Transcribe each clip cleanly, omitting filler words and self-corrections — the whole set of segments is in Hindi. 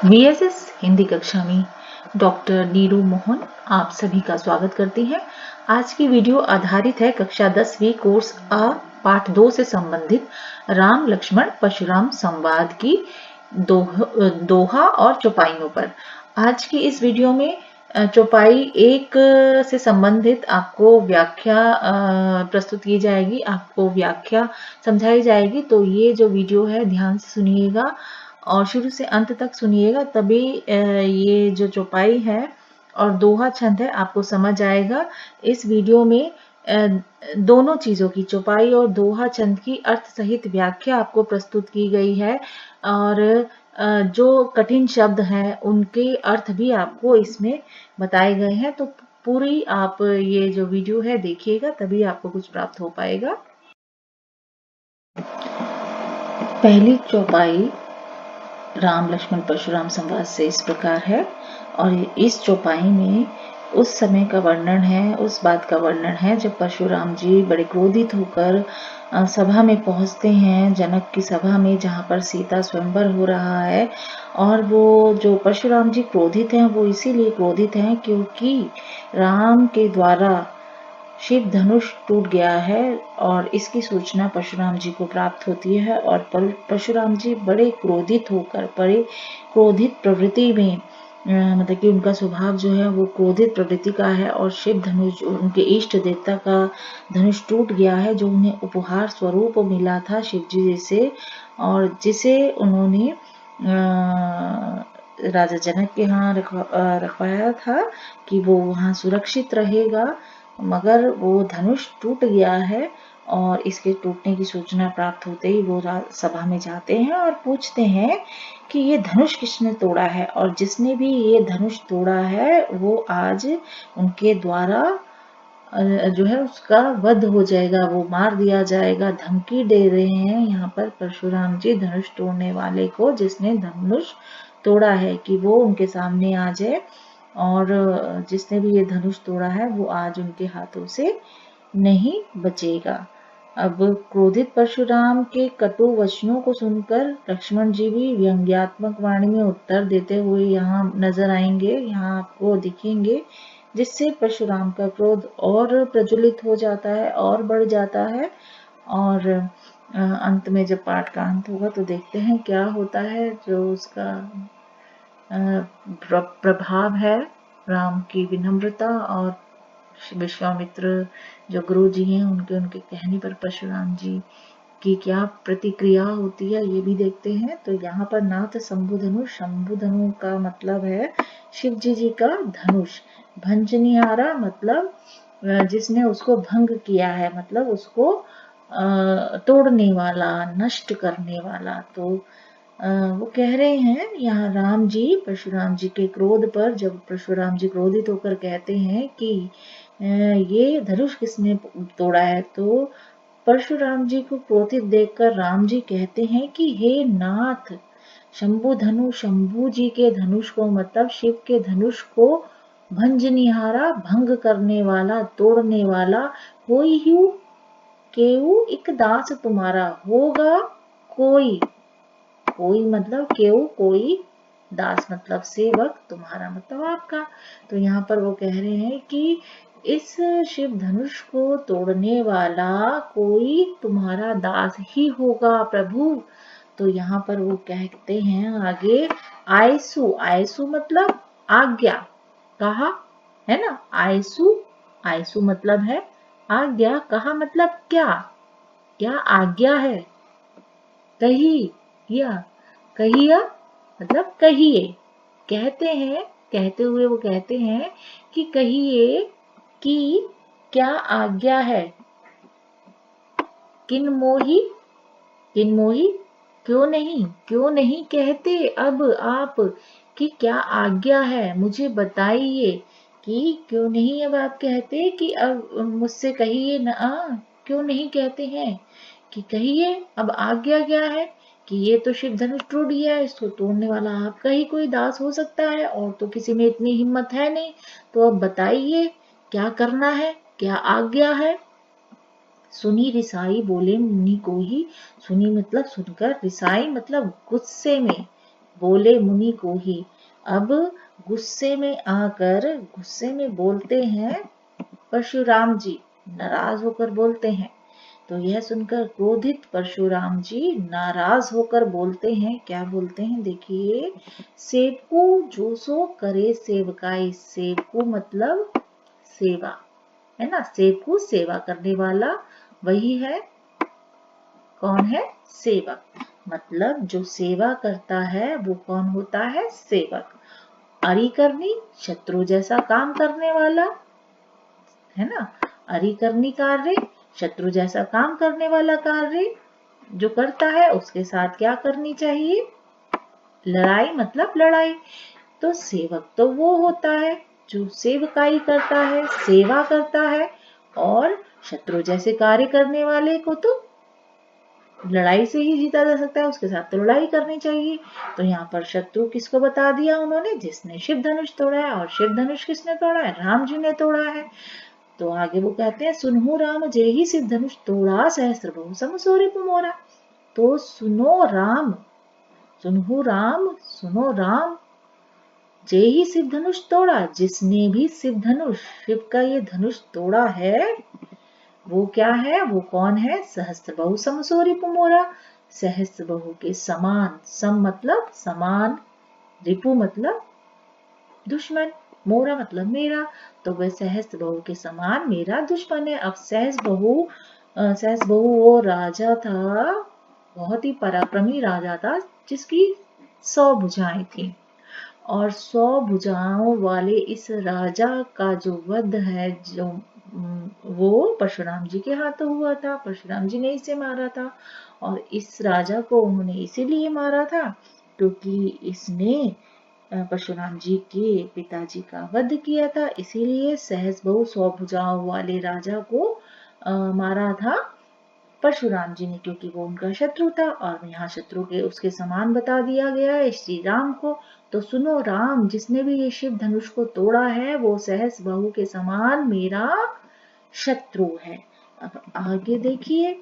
बीएसएस हिंदी कक्षा में डॉक्टर नीरू मोहन आप सभी का स्वागत करती हैं। आज की वीडियो आधारित है कक्षा 10वीं कोर्स आ पाठ 2 से संबंधित राम लक्ष्मण परशुराम संवाद की दोहा और चौपाइयों पर। आज की इस वीडियो में चौपाई 1 से संबंधित आपको व्याख्या प्रस्तुत की जाएगी, आपको व्याख्या समझाई जाएगी। तो ये जो वीडियो है ध्यान से सुनिएगा और शुरू से अंत तक सुनिएगा, तभी ये जो चौपाई है और दोहा छंद है आपको समझ आएगा। इस वीडियो में दोनों चीजों की, चौपाई और दोहा छंद की अर्थ सहित व्याख्या आपको प्रस्तुत की गई है और जो कठिन शब्द हैं उनके अर्थ भी आपको इसमें बताए गए हैं। तो पूरी आप ये जो वीडियो है देखिएगा, तभी आपको कुछ प्राप्त हो पाएगा। पहली चौपाई राम लक्ष्मण परशुराम संवाद से इस प्रकार है और इस चौपाई में उस समय का वर्णन है, उस बात का वर्णन है जब परशुराम जी बड़े क्रोधित होकर सभा में पहुंचते हैं, जनक की सभा में, जहां पर सीता स्वयंवर हो रहा है। और वो जो परशुराम जी क्रोधित हैं वो इसीलिए क्रोधित हैं क्योंकि राम के द्वारा शिव धनुष टूट गया है और इसकी सूचना परशुराम जी को प्राप्त होती है और परशुराम जी बड़े क्रोधित होकर, बड़े क्रोधित प्रवृत्ति में, मतलब कि उनका स्वभाव जो है वो क्रोधित प्रवृत्ति का है और शिव धनुष, उनके इष्ट देवता का धनुष टूट गया है, जो उन्हें उपहार स्वरूप मिला था शिव जी से और जिसे उन्होंने राजा जनक के यहाँ रखवाया था कि वो वहाँ सुरक्षित रहेगा। मगर वो धनुष टूट गया है और इसके टूटने की सूचना प्राप्त होते ही वो सभा में जाते हैं और पूछते हैं कि ये धनुष किसने तोड़ा है, और जिसने भी ये धनुष तोड़ा है वो आज उनके द्वारा जो है उसका वध हो जाएगा, वो मार दिया जाएगा। धमकी दे रहे हैं यहाँ पर परशुराम जी धनुष तोड़ने वाले को, जिसने धनुष तोड़ा है, कि वो उनके सामने आ जाए और जिसने भी ये धनुष तोड़ा है वो आज उनके हाथों से नहीं बचेगा। अब क्रोधित परशुराम के कटु वचनों को सुनकर लक्ष्मण जी भी व्यंग्यात्मक वाणी में उत्तर देते हुए यहाँ नजर आएंगे, यहाँ आपको दिखेंगे, जिससे परशुराम का क्रोध और प्रज्वलित हो जाता है और बढ़ जाता है। और अंत में जब पाठ का अंत होगा तो देखते हैं क्या होता है। जो उसका प्रभाव है राम की विनम्रता और विश्वामित्र जो गुरु जी हैं उनके कहने पर परशुराम जी की क्या प्रतिक्रिया होती है, ये भी देखते हैं। तो यहाँ पर नाथ शंभु धनुष, शंभु धनु का मतलब है शिव जी का धनुष, भंजनिहारा मतलब जिसने उसको भंग किया है, मतलब उसको तोड़ने वाला, नष्ट करने वाला। तो वो कह रहे हैं यहाँ राम जी परशुराम जी के क्रोध पर, जब परशुराम जी क्रोधित होकर कहते हैं कि ये धनुष किसने तोड़ा है, तो परशुराम जी को क्रोधित देखकर राम जी कहते हैं कि हे नाथ, शंभु धनु, शंभु जी के धनुष को, मतलब शिव के धनुष को भंजनिहारा, भंग करने वाला, तोड़ने वाला, कोई ही केऊ एक दास तुम्हारा होगा, कोई, कोई मतलब केऊ, कोई, दास मतलब सेवक, तुम्हारा मतलब आपका। तो यहाँ पर वो कह रहे हैं कि इस शिव धनुष को तोड़ने वाला कोई तुम्हारा दास ही होगा प्रभु। तो यहाँ पर वो कहते हैं आगे, आयसु, आयसु मतलब आज्ञा, कहा है ना, आयसु, आयसु मतलब है आज्ञा, कहा मतलब क्या, क्या आज्ञा है, कही या कहिया मतलब कहिए, कहते हैं, कहते हुए वो कहते हैं कि कहिए कि क्या आज्ञा है, किन मोही, किन मोही, क्यों नहीं, क्यों नहीं कहते अब आप कि क्या आज्ञा है, मुझे बताइए कि क्यों नहीं अब आप कहते कि अब मुझसे कहिए ना, क्यों नहीं कहते हैं कि कहिए अब आज्ञा क्या है, कि ये तो शिव धनुष टूट गया है, इसको तोड़ने वाला आपका ही कोई दास हो सकता है, और तो किसी में इतनी हिम्मत है नहीं। तो अब बताइए क्या करना है, क्या आज्ञा है। सुनी रिसाई बोले मुनि को ही, सुनी मतलब सुनकर, रिसाई मतलब गुस्से में, बोले मुनि को ही। अब गुस्से में आकर गुस्से में बोलते हैं परशुराम जी, नाराज होकर बोलते हैं। तो यह सुनकर क्रोधित परशुराम जी नाराज होकर बोलते हैं, क्या बोलते हैं देखिए, सेवकू जो सो करे सेवकाई। सेवकू मतलब सेवा, है ना, सेवकू सेवा करने वाला वही है, कौन है, सेवक। मतलब जो सेवा करता है वो कौन होता है, सेवक। अरि करनी शत्रु जैसा काम करने वाला, है ना, अरि करनी कार्य, शत्रु जैसा काम करने वाला कार्य जो करता है उसके साथ क्या करनी चाहिए, लड़ाई मतलब लड़ाई। तो सेवक तो वो होता है जो सेवकाई करता है, सेवा करता है, और शत्रु जैसे कार्य करने वाले को तो लड़ाई से ही जीता जा सकता है, उसके साथ तो लड़ाई करनी चाहिए। तो यहाँ पर शत्रु किसको बता दिया उन्होंने, जिसने शिव धनुष तोड़ा है। और शिव धनुष किसने तोड़ा है, राम जी ने तोड़ा है। तो आगे वो कहते हैं, सुनहु राम जेहि सिद्ध धनुष तोड़ा सहस्त्र बहु सम सो रिपु मोरा। तो सुनो राम, सुनहु राम, सुनो राम, जेहि सिद्ध धनुष तोड़ा, जिसने भी सिद्ध धनुष, शिव का ये धनुष तोड़ा है, वो क्या है, वो कौन है, सहस्त्र बहु सम सो रिपु मोरा, सहस्त्र बहु के समान, सम मतलब समान, रिपु मतलब दुश्मन, मोरा मतलब मेरा, तो वह सहस्त्र बहु के समान मेरा दुश्मन है। अब सहस्त्र बहु वो राजा था, बहुत ही पराक्रमी राजा था, जिसकी 100 भुजाएं थी। और 100 भुजाओं वाले इस राजा का जो वध है, जो वो परशुराम जी के हाथों हुआ था, परशुराम जी ने इसे मारा था। और इस राजा को उन्होंने इसीलिए मारा था क्योंकि इसने परशुराम जी के पिताजी का वध किया था, इसीलिए सहस बहु 100 भुजाओं वाले राजा को मारा था परशुराम जी ने, क्योंकि वो उनका शत्रु था। और यहाँ शत्रु के उसके समान बता दिया गया है श्री राम को। तो सुनो राम, जिसने भी ये शिव धनुष को तोड़ा है वो सहस बहु के समान मेरा शत्रु है। अब आगे देखिए,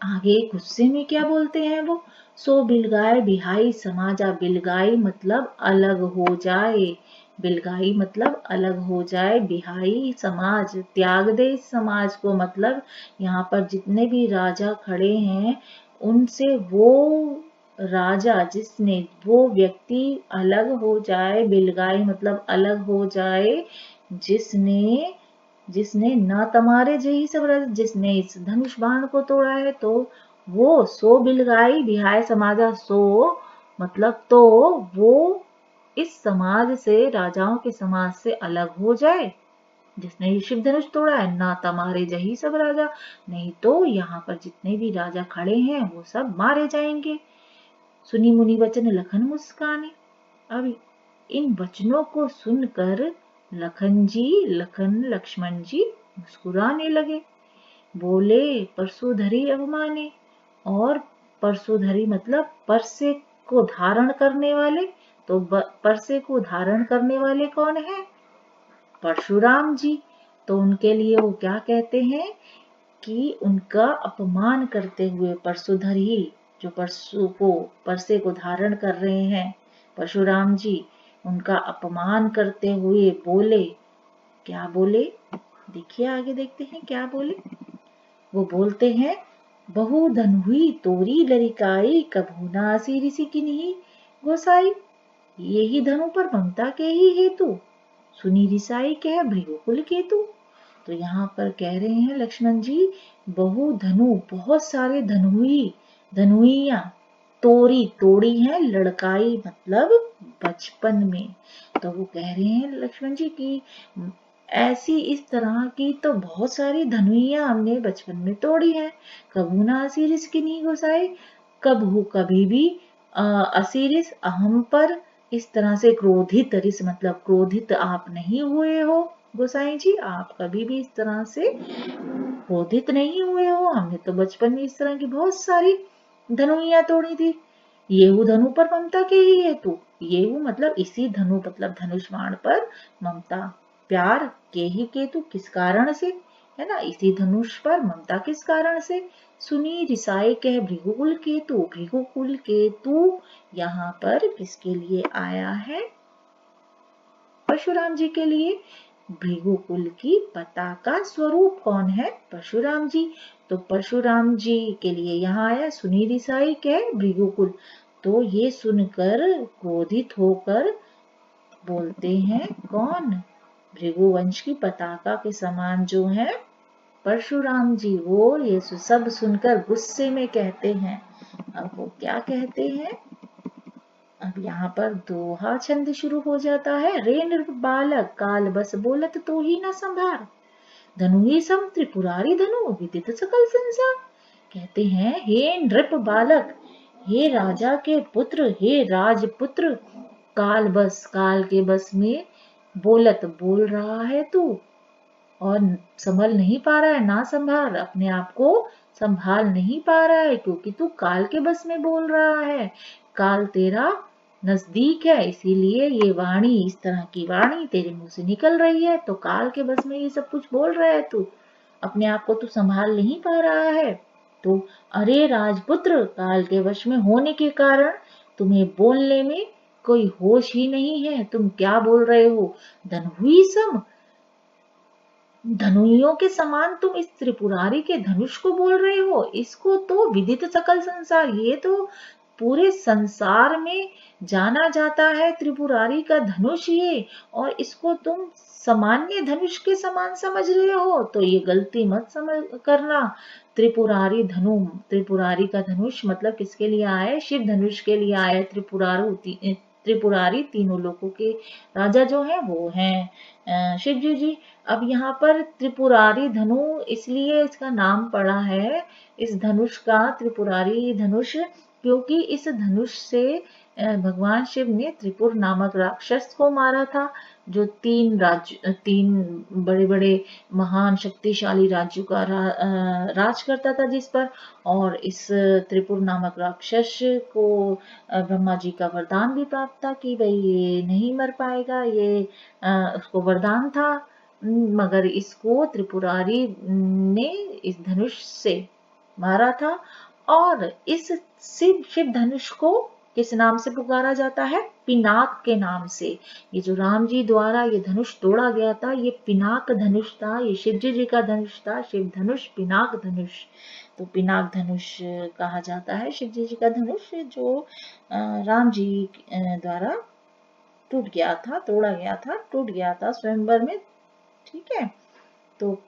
आगे गुस्से में क्या बोलते हैं वो, सो बिलगाय बिहाई समाजा। बिलगाई मतलब अलग हो जाए, बिलगाई मतलब अलग हो जाए, बिहाई समाज त्याग दे इस समाज को। मतलब यहाँ पर जितने भी राजा खड़े हैं उनसे वो राजा, जिसने, वो व्यक्ति अलग हो जाए। बिलगाई मतलब अलग हो जाए, जिसने, जिसने न तमारे जही सब, जिसने इस धनुष बाण को तोड़ा है। तो वो सो बिलगाई बिहाय समाजा, सो मतलब तो वो इस समाज से, राजाओं के समाज से अलग हो जाए, जिसने ये शिव धनुष तोड़ा है। ना तमारे जही सब राजा, नहीं तो यहाँ पर जितने भी राजा खड़े हैं वो सब मारे जाएंगे। सुनी मुनि वचन लखन मुस्काने। अब इन वचनों को सुनकर लखन जी, लखन लक्ष्मण जी मुस्कुराने लगे। बोले परसोधरी अवमाने। और परसोधरी मतलब परसे को धारण करने वाले। तो परसे को धारण करने वाले कौन है, परशुराम जी। तो उनके लिए वो क्या कहते हैं कि उनका अपमान करते हुए, परशुधरी जो परशु को, परसे को धारण कर रहे हैं परशुराम जी, उनका अपमान करते हुए बोले, क्या बोले, देखिए आगे देखते हैं क्या बोले। वो बोलते हैं, बहु धन हुई तोरी लरिकाई, कभू नासी ऋषि किन्ही गोसाई। यही धनु पर ममता के ही हेतु, सुनी रिसाई कह भृगुकुल केतु। तो यहाँ पर कह रहे हैं लक्ष्मण जी, बहु धनु बहुत सारे धनुई, धनुइया, तोरी तोड़ी है, लड़काई मतलब बचपन में। तो वो कह रहे हैं लक्ष्मण जी की ऐसी इस तरह की तो बहुत सारी धनुइया हमने बचपन में तोड़ी है। कभू ना असीरिस की नहीं घुसाई, कभू कभी भी असीरिस अहम पर इस तरह से क्रोधित, रिस मतलब क्रोधित आप नहीं हुए हो गोसाई जी, आप कभी भी इस तरह से क्रोधित नहीं हुए हो। हमने तो बचपन में इस तरह की बहुत सारी धनुइया तोड़ी थी। येहू धनु पर ममता के ही हेतु, येहू मतलब इसी धनु मतलब धनुष बाण पर, ममता प्यार के ही केतु किस कारण से, है ना, इसी धनुष पर ममता किस कारण से, सुनी रिसाई कह भृगुकुल केतु। भृगुकुल केतु यहाँ पर किसके लिए आया है? परशुराम जी के लिए। भृगुकुल की पताका स्वरूप कौन है? परशुराम जी। तो परशुराम जी के लिए यहाँ आया सुनी रिसाई कह भृगुकुल। तो ये सुनकर क्रोधित होकर बोलते हैं कौन? भृगुवंश की पताका के समान जो है परशुराम जी, वो ये सब सुनकर गुस्से में कहते हैं। अब वो क्या कहते हैं? अब यहाँ पर दोहा छंद शुरू हो जाता है। रे नृप बालक काल बस बोलत तो ही न संभार, धनु ही सम त्रिपुरारी धनु विदित सकल संसार। कहते हैं हे नृप बालक, हे राजा के पुत्र, हे राजपुत्र, काल बस, काल के बस में बोलत बोल रहा है तू और संभल नहीं पा रहा है, ना संभाल, अपने आप को संभाल नहीं पा रहा है क्योंकि तू काल के बस में बोल रहा है। काल तेरा नजदीक है, इसीलिए ये वाणी, इस तरह की वाणी तेरे मुंह से निकल रही है। तो काल के बस में ये सब कुछ बोल रहा है तू, अपने आप को तू संभाल नहीं पा रहा है। तो अरे राजपुत्र, काल के वश में होने के कारण तुम्हें बोलने में कोई होश ही नहीं है। तुम क्या बोल रहे हो? धनुई सम, धनुइयों के समान तुम इस त्रिपुरारी के धनुष को बोल रहे हो। इसको तो विदित सकल संसार, ये तो पूरे संसार में जाना जाता है त्रिपुरारी का धनुष ये, और इसको तुम सामान्य धनुष के समान समझ रहे हो। तो ये गलती मत समझ करना। त्रिपुरारी धनु, त्रिपुरारी का धनुष मतलब किसके लिए आया है? शिव धनुष के लिए आया है। त्रिपुरारी तीनों लोगों के राजा जो है वो हैं शिव जी। अब यहाँ पर त्रिपुरारी धनु इसलिए इसका नाम पड़ा है इस धनुष का त्रिपुरारी धनुष, क्योंकि इस धनुष से भगवान शिव ने त्रिपुर नामक राक्षस को मारा था, जो तीन बड़े बड़े महान शक्तिशाली राज्यों का राज करता था जिस पर। और इस त्रिपुर नामक राक्षस को ब्रह्मा जी का वरदान भी प्राप्त था कि भाई ये नहीं मर पाएगा, ये उसको वरदान था। मगर इसको त्रिपुरारी ने इस धनुष से मारा था। और इस शिव धनुष को किस नाम से पुकारा जाता है? पिनाक के नाम से। ये जो राम जी द्वारा ये धनुष तोड़ा गया था, ये पिनाक धनुष था, ये शिव जी का धनुष था। शिव धनुष, पिनाक धनुष। तो पिनाक धनुष कहा जाता है शिव जी का धनुष, जो राम जी द्वारा टूट गया था, तोड़ा गया था, टूट गया था स्वयंवर में। ठीक है, तो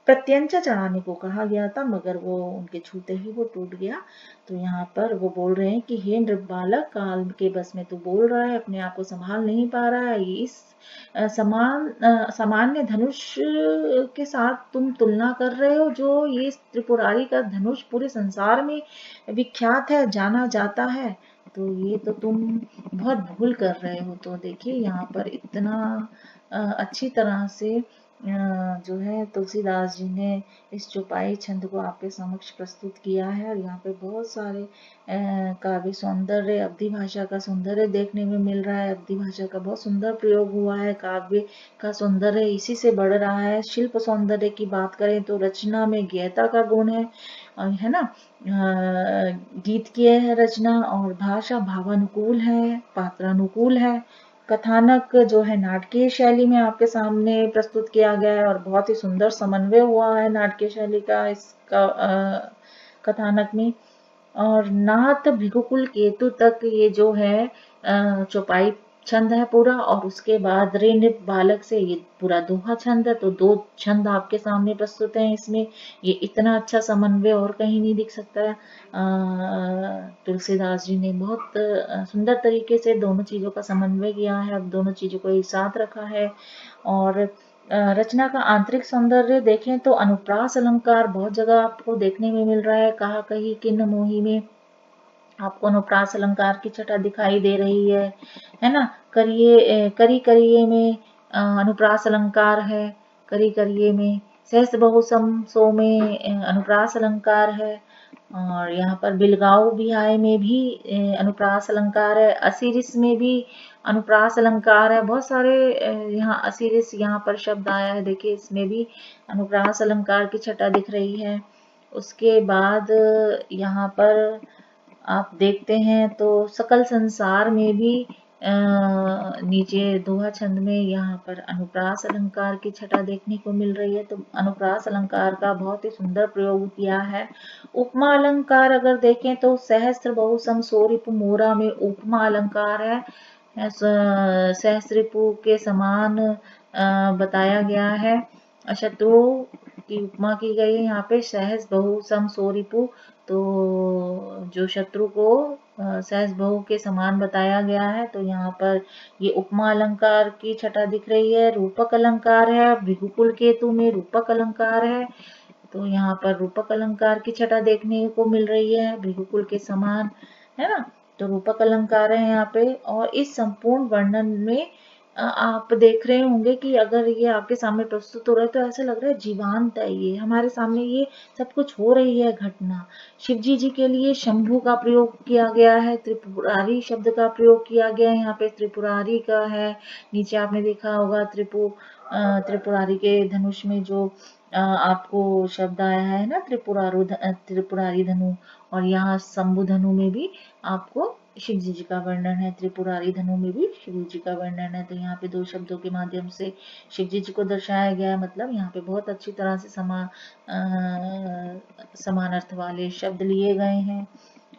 प्रत्यंचा चढ़ाने को कहा गया था, मगर वो उनके छूते ही वो टूट गया। तो यहाँ पर वो बोल रहे हैं कि हे नृप बालक, काल के बस में तू बोल रहा है, अपने आप को संभाल नहीं पा रहा है। इस सामान्य धनुष के साथ तुम तुलना कर रहे हो, जो ये त्रिपुरारी का धनुष पूरे संसार में विख्यात है, जाना जाता है। तो ये तो तुम बहुत भूल कर रहे हो। तो देखिए यहाँ पर इतना अच्छी तरह से जो है तुलसीदास जी ने इस चौपाई छंद को आपके समक्ष प्रस्तुत किया है। और यहाँ पे बहुत सारे काव्य सौंदर्य, अवधी भाषा का सौंदर्य देखने में मिल रहा है। अवधी भाषा का बहुत सुंदर प्रयोग हुआ है। काव्य का सौंदर्य इसी से बढ़ रहा है। शिल्प सौंदर्य की बात करें तो रचना में ज्ञता का गुण है ना। गीत की है रचना, और भाषा भावानुकूल है, पात्रानुकूल है। कथानक जो है नाटकीय शैली में आपके सामने प्रस्तुत किया गया है, और बहुत ही सुंदर समन्वय हुआ है नाटकीय शैली का इसका कथानक में। और नाथ भृगुकुल केतु तक ये जो है चौपाई छंद है पूरा, और उसके बाद रे नृप बालक से ये पूरा दोहा छंद है। तो दो छंद आपके सामने प्रस्तुत हैं इसमें। ये इतना अच्छा समन्वय और कहीं नहीं दिख सकता है। तुलसीदास जी ने बहुत सुंदर तरीके से दोनों चीजों का समन्वय किया है, अब दोनों चीजों को एक साथ रखा है। और रचना का आंतरिक सौंदर्य देखें तो अनुप्रास अलंकार बहुत जगह आपको देखने में मिल रहा है। कहा कही किन्न मोही में आपको अनुप्रास अलंकार की छटा दिखाई दे रही है ना। करी करिए में अनुप्रास अलंकार है, करी करिए में। सहस बहु सम सो में अनुप्रास अलंकार है। और यहाँ पर बिलगाओ बिहाय में भी अनुप्रास अलंकार है। असिरिस में भी अनुप्रास अलंकार है। बहुत सारे यहाँ असिरिस यहाँ पर शब्द आया है, देखिए इसमें भी अनुप्रास अलंकार की छटा दिख रही है। उसके बाद यहाँ पर आप देखते हैं तो सकल संसार में भी नीचे दोहा छंद में यहाँ पर अनुप्रास अलंकार की छटा देखने को मिल रही है। तो अनुप्रास अलंकार का बहुत ही सुंदर प्रयोग किया है। उपमा अलंकार अगर देखें तो सहस्त्र बहुसम सोरिपु मोरा में उपमा अलंकार है। सहस्रिपु के समान बताया गया है। शत्रु की उपमा की गई है यहाँ पे सहस बहु सम सोरिपु। तो जो शत्रु को सहस बहु के समान बताया गया है। तो यहाँ पर ये उपमा अलंकार की छटा दिख रही है। रूपक अलंकार है, भृगुकुल केतु में रूपक अलंकार है। तो यहाँ पर रूपक अलंकार की छटा देखने को मिल रही है, भृगुकुल के समान, है ना। तो रूपक अलंकार है यहाँ पे। और इस संपूर्ण वर्णन में आप देख रहे होंगे कि अगर ये आपके सामने प्रस्तुत हो रहा है तो ऐसा लग रहा है जीवांत है, ये हमारे सामने ये सब कुछ हो रही है घटना। शिवजी जी के लिए शंभु का प्रयोग किया गया है, त्रिपुरारी शब्द का प्रयोग किया गया है। यहाँ पे त्रिपुरारी का है, नीचे आपने देखा होगा त्रिपुरारी के धनुष में जो आपको शब्द आया है ना, त्रिपुरारी धनु। और यहाँ शंभु धनु में भी आपको शिव जी का वर्णन है, त्रिपुरारी धनु में भी शिव जी का वर्णन है। तो यहाँ पे दो शब्दों के माध्यम से शिव जी को दर्शाया गया है। मतलब यहाँ पे बहुत अच्छी तरह से समान अर्थ वाले शब्द लिए गए हैं।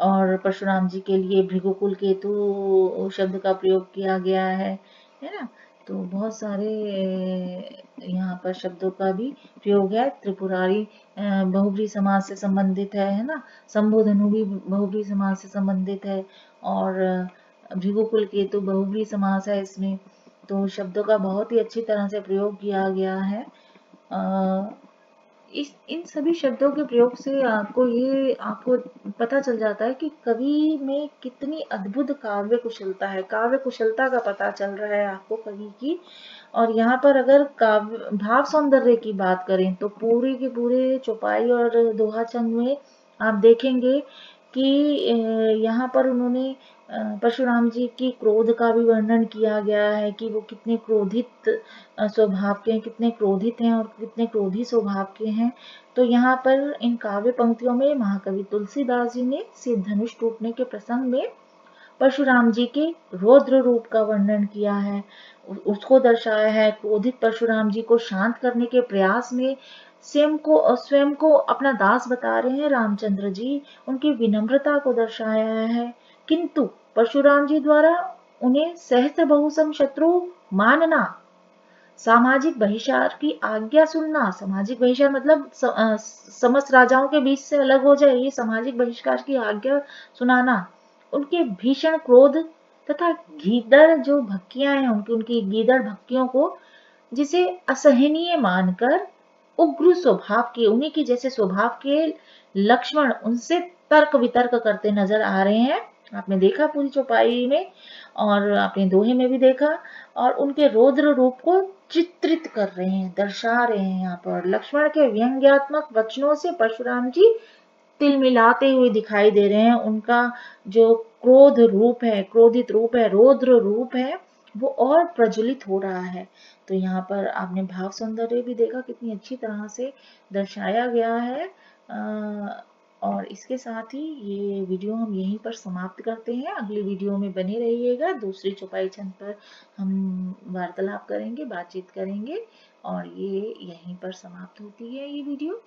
और परशुराम जी के लिए भृगुकुल केतु शब्द का प्रयोग किया गया है ना। तो बहुत सारे यहाँ पर शब्दों का भी प्रयोग है। त्रिपुरारी बहुब्री समाज से संबंधित है ना। शंभु धनु भी बहुब्री समाज से संबंधित है। और भृगुकुल केतु बहुब्री समास है इसमें। तो शब्दों का बहुत ही अच्छी तरह से प्रयोग किया गया है। इन सभी शब्दों के प्रयोग से आपको पता चल जाता है कि कवि में कितनी अद्भुत काव्य कुशलता है। काव्य कुशलता का पता चल रहा है आपको कवि की। और यहाँ पर अगर काव्य भाव सौंदर्य की बात करें तो पूरे के पूरे चौपाई और दोहा छंद में आप देखेंगे कि यहाँ पर उन्होंने परशुराम जी की क्रोध का भी वर्णन किया गया है कि वो कितने क्रोधित स्वभाव के हैं, कितने क्रोधित हैं और कितने क्रोधी स्वभाव के हैं। तो यहाँ पर इन काव्य पंक्तियों में महाकवि तुलसीदास जी ने सिर धनुष टूटने के प्रसंग में परशुराम जी के रौद्र रूप का वर्णन किया है, उसको दर्शाया है। क्रोधित परशुराम जी को शांत करने के प्रयास में स्वयं को अपना दास बता रहे हैं रामचंद्र जी, उनकी विनम्रता को दर्शाया है। किंतु परशुराम जी द्वारा उन्हें सहस्त्र बहुसम शत्रु मानना, सामाजिक बहिष्कार की आज्ञा सुनना, सामाजिक बहिष्कार मतलब समस्त राजाओं के बीच से अलग हो जाए, ये सामाजिक बहिष्कार की आज्ञा सुनाना, उनके भीषण क्रोध तथा गीदड़ जो भक्कियां हैं उनकी गीदड़ भक्कियों को जिसे असहनीय मानकर उग्र स्वभाव के, उन्हीं के जैसे स्वभाव के लक्ष्मण उनसे तर्क वितर्क करते नजर आ रहे हैं। आपने देखा पूरी चौपाई में और आपने दोहे में भी देखा। और उनके रौद्र रूप को चित्रित कर रहे हैं, दर्शा रहे हैं। यहाँ पर लक्ष्मण के व्यंग्यात्मक वचनों से परशुराम जी तिलमिलाते हुए दिखाई दे रहे हैं। उनका जो क्रोध रूप है, क्रोधित रूप है, रौद्र रूप है, वो और प्रज्वलित हो रहा है। तो यहाँ पर आपने भाव सौंदर्य भी देखा कितनी अच्छी तरह से दर्शाया गया है। और इसके साथ ही ये वीडियो हम यहीं पर समाप्त करते हैं। अगली वीडियो में बने रहिएगा। दूसरी चौपाई छंद पर हम वार्तालाप करेंगे, बातचीत करेंगे। और ये यहीं पर समाप्त होती है ये वीडियो।